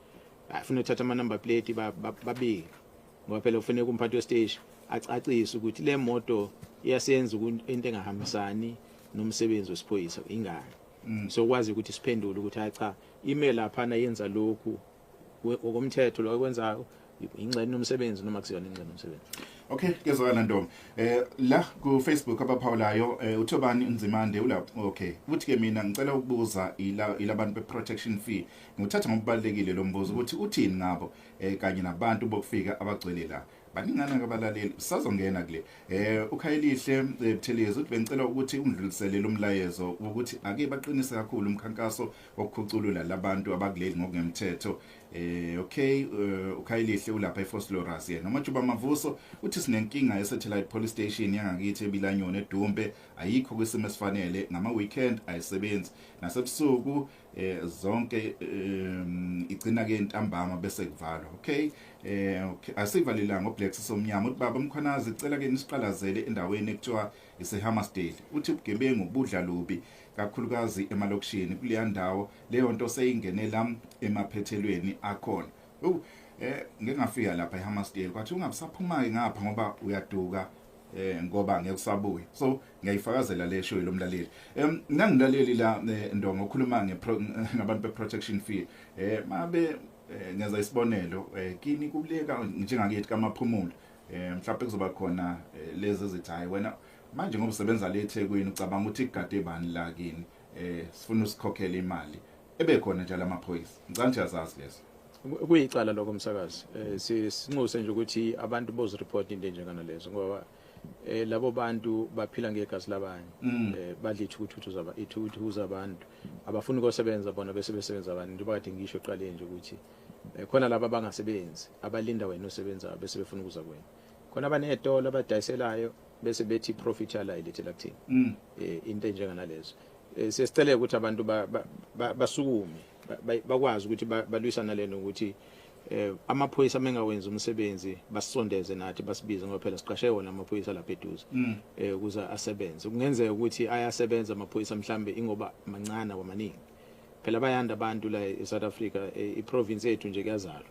B: afuna uthatha ama number plate babike ngoba phela ufanele kumphathi westage acacise ukuthi le moto iyasenza into engahambisani nomsebenzi wesiphoyisa ingane so kwazi ukuthi siphendule ukuthi hayi cha email lapha na yenza lokhu okomthetho lo kwenzayo ingxenye nomsebenzi noma kusiyona ingxenye nomsebenzi
A: okay kezwakala Ntombi la ku Facebook abaphawulayo uThobani Nzimande ulapho okay uthi ke mina ngicela ukubuza ilabantu beprotection fee ngithatha ngokubalekile lo mbuzo ukuthi uthini ngabo kanye nabantu bokufika abagcwele la baningana kabalaleli sazongena kule ukhayelihle Buthelezi uthi bengicela ukuthi undlulisele lo mlayezo ukuthi ake baqinise kakhulu umkhankaso wokukhuculula labantu abakuleli ngokungemthetho okay ukhayelihle ulapha eFosloras yena nomajuba mavuso uthi sinenkinga ye-satellite police station yangakithi eBilanyoni eDumbe ayikho kwisimo esifanele ngama weekend ayisebenzi nasebusuku zonke igcina ke intambama bese kuvalwa okay asivalelanga ngoBlack Somnyama uthi baba Mkhwanazi icela ke nisiqalazele endaweni ekuthiwa iseHammersdale uthi ubugebengu ubudla lubi kakhulukazi emalokishini kuleya ndawo leyo nto seyingenela emaphethelweni akhona ngeke ngafika lapha eHammersdale kwathi ungabusaphuma ngapha ngoba uyaduka ngoba ngeke usabuye so ngiyayifakazela le show lomlaleli nangilaleli la Ndongo okhuluma ngabantu beprotection fee mabe ngenza isibonelo kini kubuleka njengakithi kamaphumulo mhlawumbe kuzoba khona lezi ezithi hayi wena manje ngoba usebenza le eThekwini ucabanga ukuthi igade bani la kini sifuna usikhokhela imali ebekhona njalo amaphoyisa ngicela yazazi leso
B: kuyicala lokho umsakazi sinqose nje ukuthi abantu bozireport into njengana lezo ngoba labo bantu baphila ngegazi labanye badlithi ukuthi abantu abafuni ukusebenza bona bese besebenza abantu njengoba kade ngisho eqaleni nje ukuthi khona laba abangasebenzi abalinda wena osebenza bese befuna ukuza kuwena khona abanetolo abadayiselayo bese bethi profit yala ilethela kuthini into njengana lezo sesicela ukuthi abantu basukume bakwazi ukuthi balwisana leno ukuthi amaphoyisa mengawenza umsebenzi basondeze nathi basibize ngoba phela siqashe wona amaphoyisa lapha eduze ukuze asebenze kungenzeka ukuthi ayasebenza amaphoyisa mhlambe ingoba mancane wamaningi phela bayanda abantu la eSouth Africa iprovince yethu nje kuyazalwa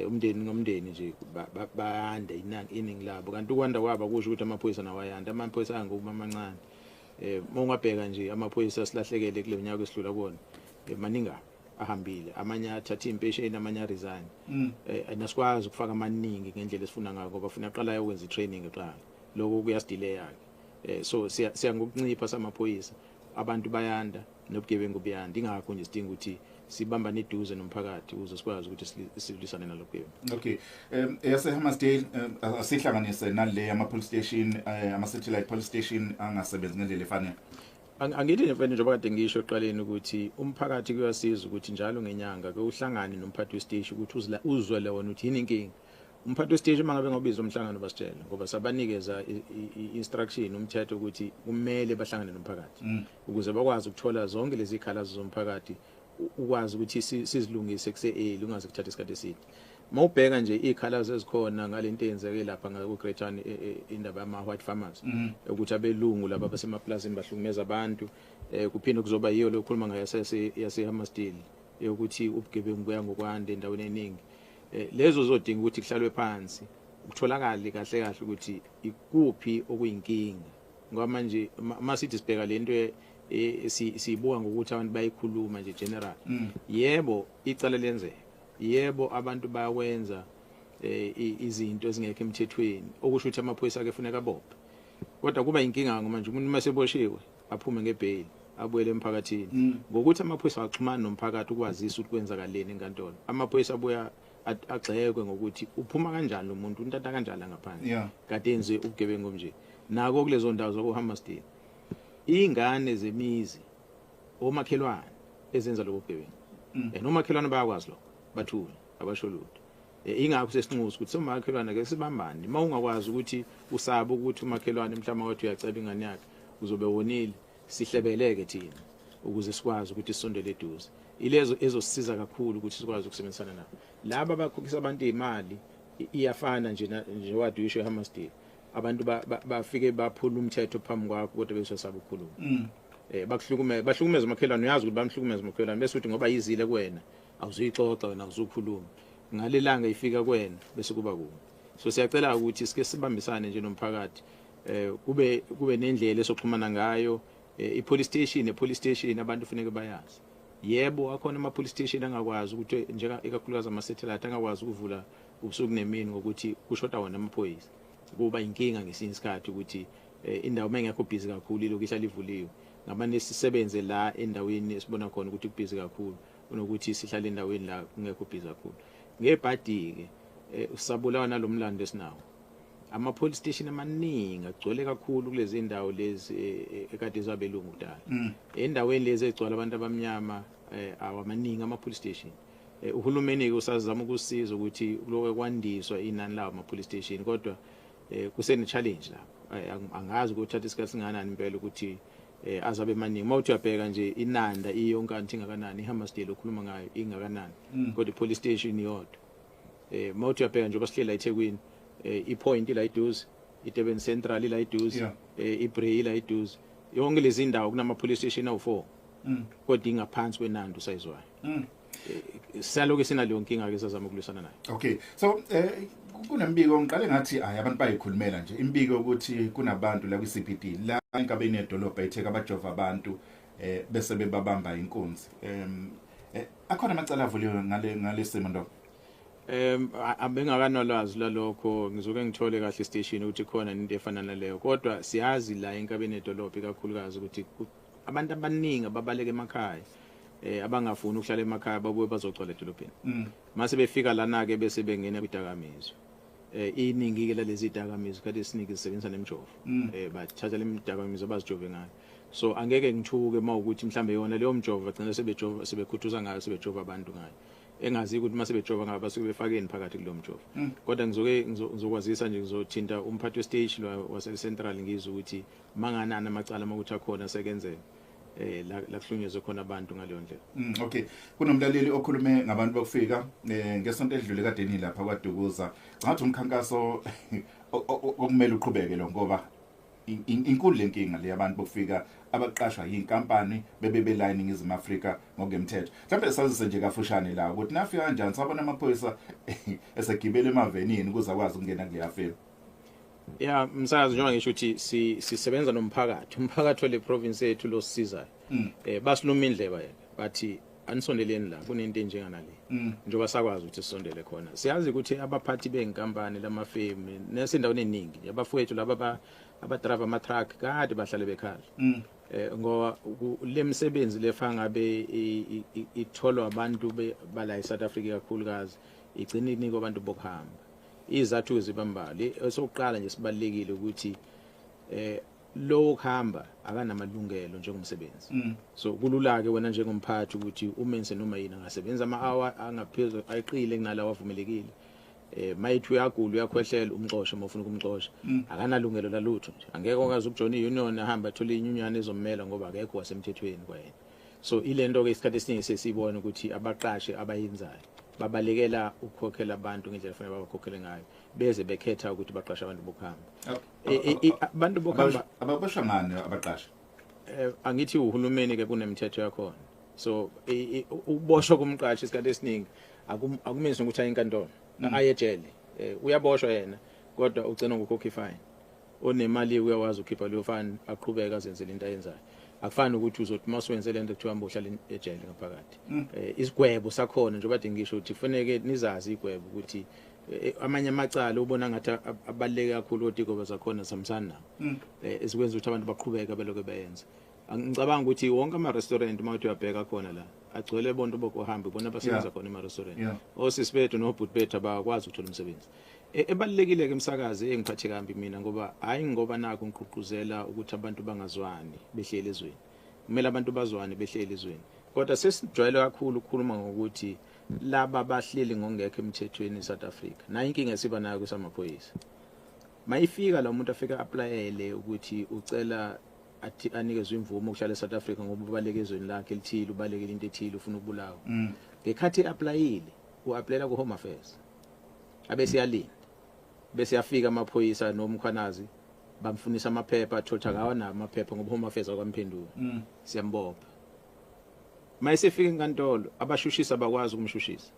B: umndeni ngomndeni nje bayanda iningi labo kanti ukwanda kwabo kusho ukuthi amaphoyisa nawayanda amaphoyisa angokuba amancane mawungabheka nje amaphoyisa silahlekele kule nyaka esidlula kuona maningi ahambile amanye athatha impesheni amanye aresign nasikwazi ukufaka amaningi ngendlela esifuna ngayo ngoba ufuna aqala ukwenza itraining eqala lokho kuyasidelay yake so siya ngokuncipha samaphoyisa abantu bayanda nobugebengu buyanda ingakho nje sidinga ukuthi sibambane eduze nomphakathi ukuze sikwazi ukuthi silisane nalokho.
A: Okay, yase Hammarsdale asihlanganise nale ama police station ama satellite police station angasebenzi ngendlela efanele.
B: Angithi nefene njengoba kade ngisho eqaleni ukuthi umphakathi kuyasiza ukuthi njalo ngenyanga ke uhlangane nomphathi wesiteshi ukuthi uzwele wona ukuthi yini inkinga. Umphathi wesiteshi mangabe ngobiza umhlangano basitshela ngoba sabanikeza instruction umthetho ukuthi kumele bahlangane nomphakathi ukuze bakwazi ukuthola zonke lezi ikhalazo zomphakathi ukwazi ukuthi sizilungise kuse lungaze kuthatha isikhathi eside. Mawubheka nje ikhalazo ezikhona ngalento eyenzeke lapha ngaku Greater indaba yama white farmers ukuthi abelungu laba basemaplazini bahlukumeza abantu kuphinde kuzoba yiyo lokukhuluma ngayo yase Hammarsdale ukuthi ubugebengu buya ngokwanda endaweni eningi lezo zodinga ukuthi kuhlalwe phansi ukutholakala kahle kahle ukuthi ikuphi okuyinkinga ngoba manje masithi sibheka lento siyibuka ngokuthi abantu bayikhuluma nje general yebo icala lenzeka yebo abantu bayawenza izinto ezingekho emthethweni okusho ukuthi amaphoyisa ake kufuneka bophe kodwa kuba inkinga manje umuntu maseboshiwe aphume ngebail abuyele emphakathini ngokuthi amaphoyisa axhumana nomphakathi ukwazisa ukuthi kwenzakaleni enkantolo amaphoyisa abuya agxekwe ngokuthi uphuma kanjani lo muntu untata kanjani ngaphandle kade enze ubugebengu nje nako kulezo ndawo zokuHammarsdale ingane zemizi omakhelwane ezenza lokho bugebengu nomakhelwane bayakwazi lokho bathula abasholutho ingakho sesinquza ukuthi somakhelwane ke sibambane mawungakwazi ukuthi usaba ukuthi umakhelwane mhlawumbe wathi uyaceba ingane yakhe uzobe wonile sihlebeleke thina ukuze sikwazi ukuthi sisondele eduze ilezo ezosisiza kakhulu ukuthi sikwazi ukusebenzisana nabo laba abakhokhisa abantu imali iyafana nje wadi uyisho eHammarsdale abantu bafike baphula umthetho phambi kwakho kodwa besasaba ukukhuluma bahlukumeza umakhelwane uyazi ukuthi bamhlukumeza umakhelwane bese uthi ngoba yizile kuwena awuzuyixoxa wena awuzukhuluma ngalelanga ifika kuwena bese kuba kuwe so siyacela ukuthi sike sibambisane nje nomphakathi kube nendlela esoxhumana ngayo ipolice station abantu kufanele bayazi yebo akhona ama police station angakwazi ukuthi njenga ekakhulukazi ama satellite angakwazi ukuvula ubusuku nemini ngokuthi kushoda wona amaphoyisa kuba inkinga ngesinye isikhathi ukuthi indawo mengekho busy kakhulu lokho ihlala ivuliwe ngabane sisebenze la endaweni esibona khona ukuthi kubusy kakhulu unokuthi sihlale endaweni la kungekho busy kakhulu ngebhadi ke usabulawa nalomlando esinawo ama police station amaningi agcwele kakhulu kulezi indawo lezi ekade zabelungu kudala endaweni lezi egcwala abantu abamnyama awamaningi ama police station uhulumeni ke usazama ukusiza ukuthi lokho kwandiswa inani lawo ama police station kodwa kusene challenge la angazi ukuthatha isikhathi singanani impela ukuthi azabe maningi mawuthi uyabheka nje inanda iyonke anti ngakanani iHammarsdale okhuluma ngayo ingakanani kodwa ipolice station iyodwa mawuthi uyabheka nje basihlela eThekwini iPoint ila iduze iDurban Central ila iduze iBrey ila iduze yonke lezi indawo kunama police station awu4 kodwa ingaphansi kwenandi usayizwayo saloke sinaleyo nkinga ke sazama ukulisana nayo.
A: Okay, so kunembiko ngiqale ngathi abantu bayikhulumela nje imbiko ukuthi kunabantu la kwiCPD la enkabeni yedolobha etheka abajova abantu bese bebabamba inkunzi akhona amacala avuliwe ngale simo ndo
B: abengakanolwazi lalokho ngizoke ngithole kahle station ukuthi khona into efana naleyo kodwa siyazi la enkabeni yedolobha kakhulukazi ukuthi abantu abaningi ababaleka emakhaya abangafuni ukuhlala emakhaya babuye bazogcwala edolobheni mase befika lana ke bese bengena kwidakamizwa iningi ke lalezi dakamizwa kade sinike isebenzisa nemjovo bathatha lemidakamizwa bazijove ngayo so angeke ngithuke mawukuthi mhlambe yona leyo mjovo bagcina sebejova sebekhuthuza ngayo sebejova abantu ngayo engazi ukuthi mase bejova ngayo basuke befakeni phakathi kulo mjovo kodwa ngizokwazisa nje ngizothinta umphathi westage wase Central ngizwe ukuthi manganana amacala makuthi akhona sekenzeka la kuhlunyezwe khona abantu ngaleyo ndlela.
A: Okay, kunomlaleli okhulume ngabantu bokufika ngesonto edlule kadeni lapha kwaDukuza. Ngathi umkhankaso okumele uqhubeke lo ngoba inkulu lenkinga le yabantu bokufika abaqashwa yinkampani bebe la eNingizimu Afrika ngokwemthetho. Mhlawumbe sazise nje kafushane la ukuthi nafika kanjani sabona amaphoyisa esegibele emavenini ukuze akwazi ukungena kule afela.
B: Yeah, msakazi njengoba ngisho ukuthi sisebenza nomphakathi. Umphakathi wale province yethu lo sisizayo. Basiluma indleba yena. Bathi anisondeleni la kunento enjenganale. Njengoba sakwazi ukuthi sisondele khona. Siyazi ukuthi abaphathi benkampani lamafirm nesindaweni eningi abafowethu laba abadrive ama truck kade bahlale bekhala. Ngoba lemsebenzi lefa ngabe itholwa abantu bala eSouth Africa kakhulukazi igcina inika abantu bokuhamba. Izathu zibambali esokuqala nje sibalekile ukuthi lo kuhamba akanamalungelo njengomsebenzi. So kulula ke wena njengomphathi ukuthi umenze noma yini angasebenza ama-hour angaphezulu ayiqile kunalawa avumelekile. Mayithi uyagula uyakhwehlela umxoshe uma ufuna ukumxosha akanalungelo lalutho nje angeke okazi ukujona iunion ahamba athola inyunyana ezommela ngoba akekho wasemthethweni kwayena. So ilento ke isikhathi esiningi sesibona ukuthi abaqashe abayenzayo babalekela ukukhokhela abantu ngendlela efanele babakhokhele ngayo beze bekhetha ukuthi baqashe abantu bokuhamba. Abantu bokuhamba
A: ababashwa ngani abaqashe?
B: Angithi uhulumeni ke kunemithetho yakhona. So ukuboshwa kumqashi isikhathi esiningi akumenzi ukuthi ayinkantolo aye ejele. Uyaboshwa yena kodwa ugcina ngokukhokha ifine. Onemali uyawazi ukhipha leyo fine aqhubeka azenzele into ayenzayo. Akufani ukuthi uzothi masiwenze lento kuthiwa mbohlala ejele ngaphakathi. Isigwebo sakhona nje bade ngisho ukuthi kufanele nizazi igwebo ukuthi amanye amacala ubona ngathi abaleke kakhulu odiko bazakhona samsana nawo. Esikwenza ukuthi abantu baqhubeka beloke beyenza. Ngicabanga ukuthi wonke ama restaurant mawuthi uyabheka khona la agcwele bonke bokuhamba bona basebenza khona ema restaurant. Osisibethu nobhuti bethu abakwazi ukuthola umsebenzi. Ebalekile ke umsakazi engiphathe kambi mina ngoba hayi ngoba nakho ngiqhuquzela ukuthi abantu bangazwani behlele ezweni. Kumele abantu bazwane behlele ezweni. Kodwa sesijwayele kakhulu ukukhuluma ngokuthi laba bahleli ngongekho emthethweni eSouth Africa. Nayo inkinga esiba nayo kusamaphoyisa. Mayifika la umuntu afika applyele ukuthi ucela athi anikezwe imvumo ukuhlala eSouth Africa ngoba ubaleke ezweni lakhe elithile ubalekele into ethile ufuna ukubulawa. Ngekhathi applyile uapplyela ku Home Affairs. Abese yalinda. Bese yafika amaphoyisa nomkhwanazi bamfunisa amaphepha athotha kawana amaphepha ngoba Home Affairs akwamphendula. Siyambopha. Mayisefika enkantolo abashushisa bakwazi ukumshushisa.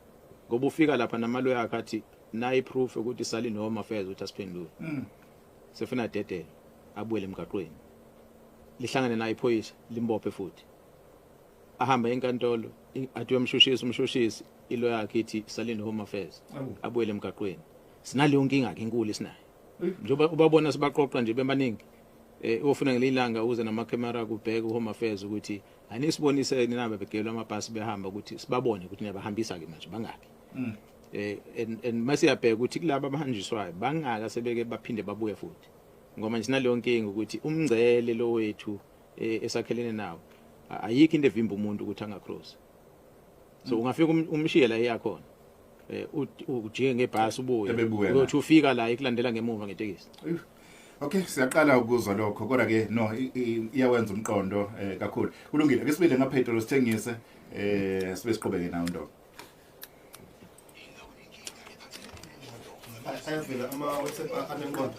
B: Ngoba ufika lapha namaloya akhe athi nayi proof ukuthi sali no Home Affairs ukuthi asiphendule. Sefuna dedele abuye emgaqweni. Lihlangane naye iphoyisa limbophe futhi. Ahamba enkantolo athi umshushisi ilo yakhe ithi sali no Home Affairs abuye emgaqweni. Sinaleyo nkinga ke inkulu esinayo. Njoba ubabona sibaqoqa nje bemaningi. Ufuna ngelilanga uze namakhamera kubheka uHome Affairs ukuthi anisibonise ninabe begelwa amabhasi behamba ukuthi sibabone ukuthi niyabahambisa ke manje bangaki. And mase yabheka ukuthi kulabo abahanjiswayo bangaka sebeke baphinde babuye futhi. Ngoba nje sinaleyo nkinga ukuthi umngcele lo wethu esakhelene nawo ayikho into evimba umuntu ukuthi angacross. So ungafika umshiye la eyakhona. Ujike ngebhasi ubuye uyothi ufika la ikulandela ngemuva ngetekisi.
A: Okay, siyaqala ukuzwa lokho kodwa ke no iyawenza umqondo kakhulu. Kulungile ke sibile ngaphedolo sithengise sibe siqhubeke nawo ndo.
D: Ayavela ama WhatsApp anemqondo.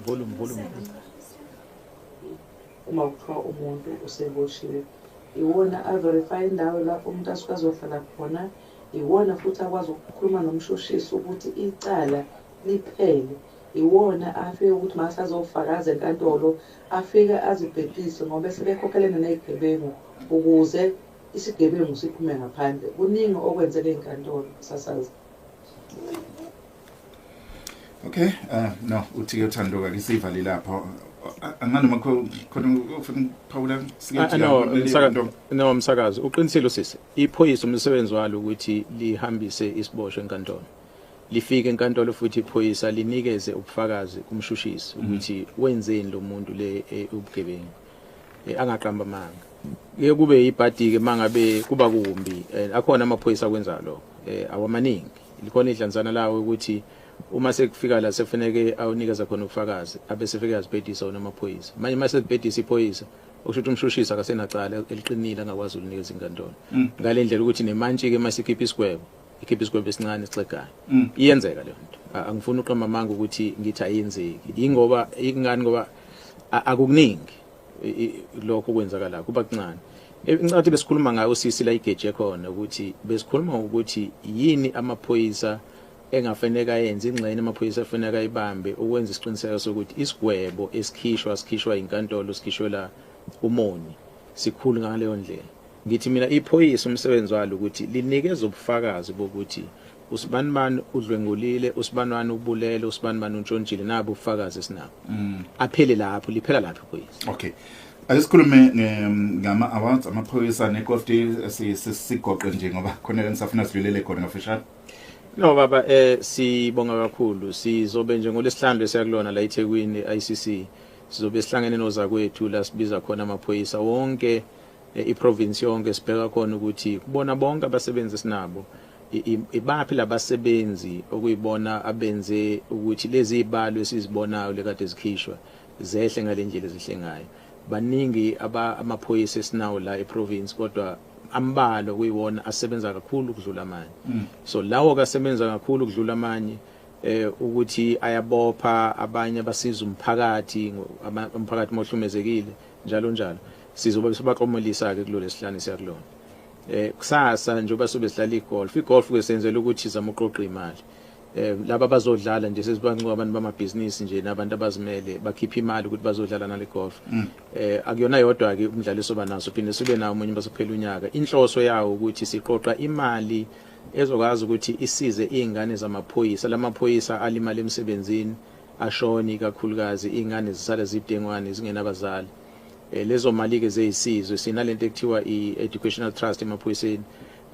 B: volume
E: uma kuthiwa umuntu useboshiwe iwona averify indawo lapho umuntu asuke azohlala khona, iwona futhi akwazi ukukhuluma nomshushisi ukuthi icala liphele, iwona afike ukuthi mase azofakaza enkantolo afike azibhekise ngoba sebekhokhelene nezigebengu ukuze isigebengu siphume ngaphandle. Kuningi okwenzele inkantolo sasazi.
A: Okay, no, uthi uthandoka ke sivali lapho. Anganoma khona ufuna Paula
B: no umsakazi uqinisile usisi iphoyisa umsebenzi walo ukuthi lihambise isiboshwe enkantolo, lifike enkantolo futhi iphoyisa linikeze ubufakazi kumshushisi ukuthi wenzeni lo muntu le ubugebengu, angaqamba amanga. Ke kube ibhadi ke mangabe kuba kumbi, akhona amaphoyisa akwenza lokho, awamaningi. Likhona idlanzana lawo ukuthi uma sekufika la sefanele awunikeza khona ubufakazi abesefika yazibhedisa wona amaphoyisa. Manje mase sebhedisa iphoyisa okusho ukuthi umshushisi akasenacala eliqinile angakwazi ukunikeza inkantolo. Ngale ndlela ukuthi nemantshi ke masikhipha isigwebo, ikhipha isigwebo esincane sixegayo. Iyenzeka le nto. Angifuni uqamba amanga ukuthi ngithi ayenzeki. Ingoba ingani ngoba akukuningi lokho kwenzakala kuba kuncane. Ngicathi besikhuluma ngayo sisi la igeje khona ukuthi besikhuluma ukuthi yini amaphoyisa engafanele ayenze ingxenye amaphoyisa afanele ayibambe ukwenza isiqiniseko sokuthi isigwebo esikhishwa inkantolo sikhishwela umoni sikhulu ngaleyo ndlela. Ngithi mina iphoyisa umsebenzi walo ukuthi linikeze ubufakazi bokuthi usibanibani udlwengulile, usibanibani ubulele, usibanibani untshontshile, nabo ubufakazi esinabo. Aphele lapho, liphela lapho iphoyisa.
A: Okay. Asikhulume ngama awards amaphoyisa nekofti sisigoqe nje ngoba khona nisafuna sidlulele khona ngafishane.
B: No baba, sibonga kakhulu. Sizobe nje ngolesihlanu esiyakulona la eThekwini ICC. Sizobe sihlangene nozakwethu la sibiza khona amaphoyisa wonke iprovince yonke, sibheka khona ukuthi kubona bonke abasebenzi sinabo ibaphi labasebenzi okuyibona abenze ukuthi lezi izibalo esizibonayo lekade zikhishwa zehle ngale ndlela ezihle ngayo. Baningi amaphoyisa esinawo la eprovince kodwa ambalo kuyiwona asebenza kakhulu ukudlula amanye. So lawo kasebenza kakhulu ukudlula amanye ukuthi ayabopha abanye abasiza umphakathi mohlumezekile njalo sizobe sibaqomelisa ke kulolu lesihlanu siyakulona. Kusasa njengoba sobe sidlala igolf kwesenzela ukuthi izama uqoqa imali. Laba bazodlala nje sesibanqoba abantu bamabhizinisi nje nabantu abazimele bakhipha imali ukuthi bazodlala nale golf. Akuyona yodwa ke umdlalo soba naso phinde sibe nawo umunye basophela unyaka. Inhloso yawo ukuthi siqoqa imali ezokwazi ukuthi isize izingane zamaphoyisa, lamaphoyisa alimali emsebenzini ashoni kakhulukazi izingane zisala zibudengwane zingenabazali. Lezo mali ke zeyisizwe sinalento ekuthiwa i-educational trust emaphoyiseni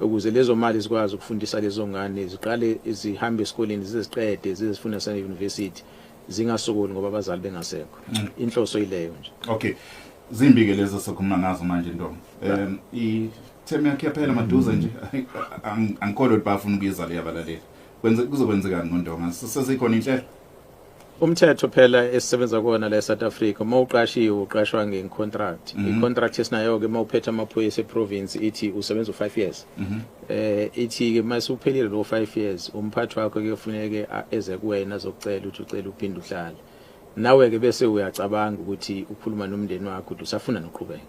B: ukuze lezo mali zikwazi ukufundisa lezo ngane ziqale zihambe esikoleni ziziqede zizifunda sa university zingasokoli ngoba abazali bengasekho. Inhloso ileyo nje.
A: Okay. Zimbi ke lezo sokhuluma ngazo manje ntombi. Itheme yakhe phela maduze nje angikholwa ukuthi bafuna ukuyiza le yabalaleli. Kuzokwenzekani ngontonga? Sesikhona inhlelo.
B: Umthetho phela esisebenza kuona la eSouth Africa mawuqashiwe uqashwa ngecontract. Icontract esinayo ke mawuphethe amaphoyisa eprovince ithi usebenza u5 years. Ithi ke mase uphelile lo 5 years umphathi wakho ke kufuneke eze kuwena azokucela ukuthi ucela uphinde uhlale. Nawe ke bese uyacabanga ukuthi ukhuluma nomndeni wakho ukuthi usafuna noqhubeka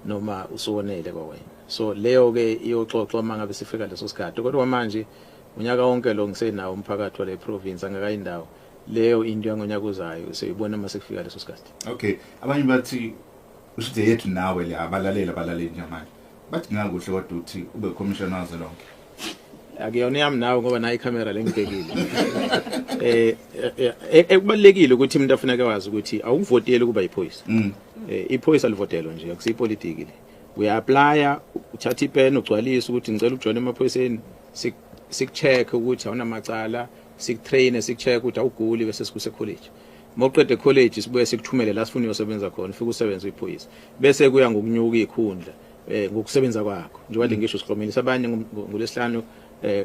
B: noma usonele kwawena. So leyo ke iyoxoxwa mangabe sifika leso sikhathi. Kodwa manje unyaka wonke lo ngisenawo umphakathi wale province angakayindawo. Leyo into yangonyaka uzayo seyibona mase kufika leso sikhathi.
A: Okay, abanye bathi usithe yethu nawe le abalaleli nje manje. Bathi ngakuhle kodwa uthi ube commissioner wazo lonke.
B: Akuyona yami nawe ngoba nayi camera lengibhekile. Ekubalekile ukuthi umuntu afuneka wazi ukuthi awuvoteli kuba iphoyisa. Iphoyisa livotelo nje akusipolitiki le. Uyaplya uthatha ipen ugcwalisa ukuthi ngicela ukujoina emaphoyiseni sikucheck ukuthi awunamacala. Sikutrain sikucheck ukuthi awuguli bese sikuse college. Mawuqede college sibuye sikuthumele la sifuna uyosebenza khona ufike usebenza iphoyisa. Bese kuya ngokunyuka ikhundla ngokusebenza kwakho. Njengoba ngisho siklomelisa abanye ngolesihlanu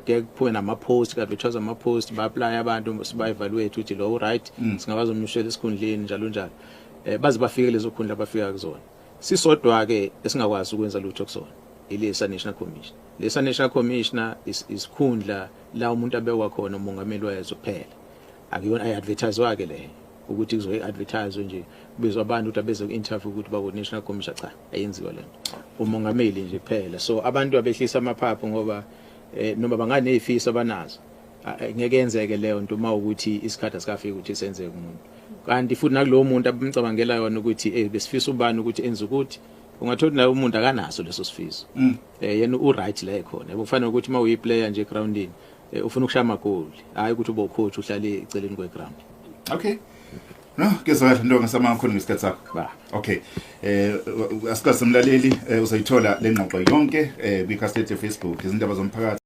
B: ke kuphume nama post ka bethoza ama post ba apply abantu siba evaluate ukuthi lo right singakwazi umnyushela esikhundleni njalo. Baze bafike lezo khundla bafika kuzona. Sisodwa ke esingakwazi ukwenza lutho kusona. ilesa National Commission. Lesa National Commissioner isikhundla la umuntu abekwa khona umongameli wezwe kuphela. Akuyona ay-advertise wake le ukuthi kuzoyi advertise nje kubizwa abantu ukuthi abeze ku-interview ukuthi baku National Commission, cha ayenziwa lento. Umongameli nje kuphela. So abantu abehlisa amaphaphu ngoba noma banganezifisa banazo. Ngeke yenzeke leyo nto uma ukuthi isikhathi asikafiki ukuthi senzeke umuntu. Kanti futhi nakulowo muntu abamcabangela yona ukuthi besifisa ubani ukuthi enze ukuthi ungathola naye umuntu akanaso leso sifiso. Yena u-right la ekhona. Kufanele ukuthi uma uyi-player nje groundini ufuna ukushaya amagoli, hayi ukuthi ube ucoach uhlale eceleni kwe-ground.
A: Okay. No, kezwakala into ngasama kakhulu ngesikhathi sakho.
B: Ba.
A: Okay. Asikaze umlaleli uzayithola le ngxoxo yonke kwi-castet Facebook izindaba zomphakathi.